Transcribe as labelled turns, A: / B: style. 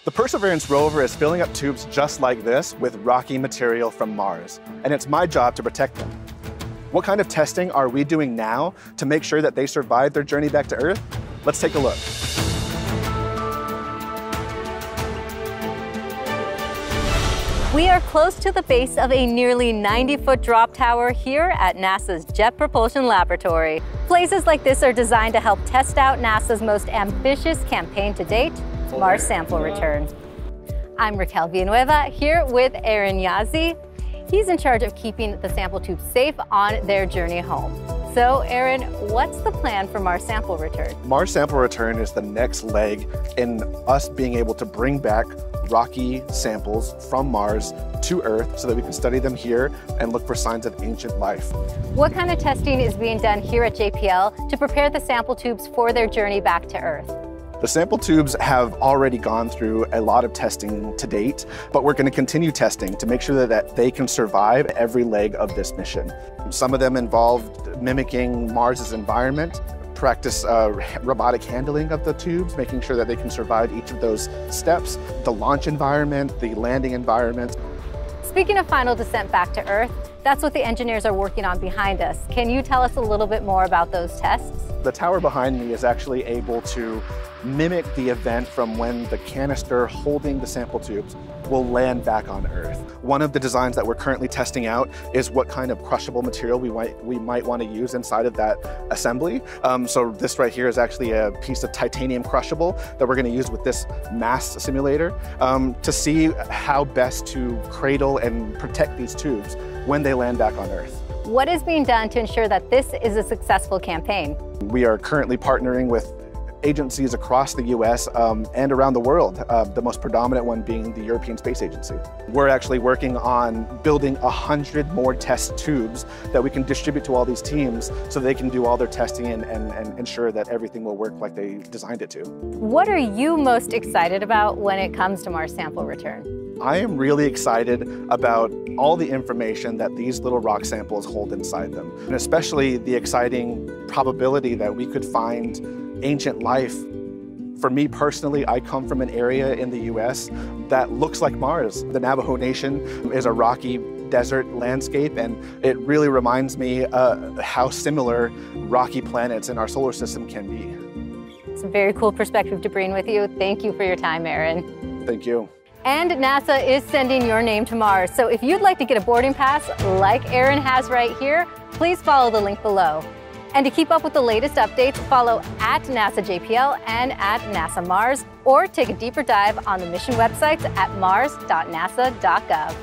A: The Perseverance rover is filling up tubes just like this with rocky material from Mars, and it's my job to protect them. What kind of testing are we doing now to make sure that they survive their journey back to Earth? Let's take a look.
B: We are close to the base of a nearly 90-foot drop tower here at NASA's Jet Propulsion Laboratory. Places like this are designed to help test out NASA's most ambitious campaign to date, Mars sample return. I'm Raquel Villanueva here with Aaron Yazzie. He's in charge of keeping the sample tubes safe on their journey home. So Aaron, what's the plan for Mars sample return?
A: Mars sample return is the next leg in us being able to bring back rocky samples from Mars to Earth so that we can study them here and look for signs of ancient life.
B: What kind of testing is being done here at JPL to prepare the sample tubes for their journey back to Earth?
A: The sample tubes have already gone through a lot of testing to date, but we're going to continue testing to make sure that they can survive every leg of this mission. Some of them involved mimicking Mars's environment, practice robotic handling of the tubes, making sure that they can survive each of those steps, the launch environment, the landing environment.
B: Speaking of final descent back to Earth, that's what the engineers are working on behind us. Can you tell us a little bit more about those tests?
A: The tower behind me is actually able to mimic the event from when the canister holding the sample tubes will land back on Earth. One of the designs that we're currently testing out is what kind of crushable material we might want to use inside of that assembly. So this right here is actually a piece of titanium crushable that we're going to use with this mass simulator to see how best to cradle and protect these tubes when they land back on Earth.
B: What is being done to ensure that this is a successful campaign?
A: We are currently partnering with agencies across the US and around the world, the most predominant one being the European Space Agency. We're actually working on building 100 more test tubes that we can distribute to all these teams so they can do all their testing and ensure that everything will work like they designed it to.
B: What are you most excited about when it comes to Mars sample return?
A: I am really excited about all the information that these little rock samples hold inside them, and especially the exciting probability that we could find ancient life. For me personally, I come from an area in the US that looks like Mars. The Navajo Nation is a rocky desert landscape, and it really reminds me how similar rocky planets in our solar system can be.
B: It's a very cool perspective to bring with you. Thank you for your time, Aaron.
A: Thank you.
B: And NASA is sending your name to Mars. So if you'd like to get a boarding pass like Aaron has right here, please follow the link below. And to keep up with the latest updates, follow at NASA JPL and at NASA Mars, or take a deeper dive on the mission websites at mars.nasa.gov.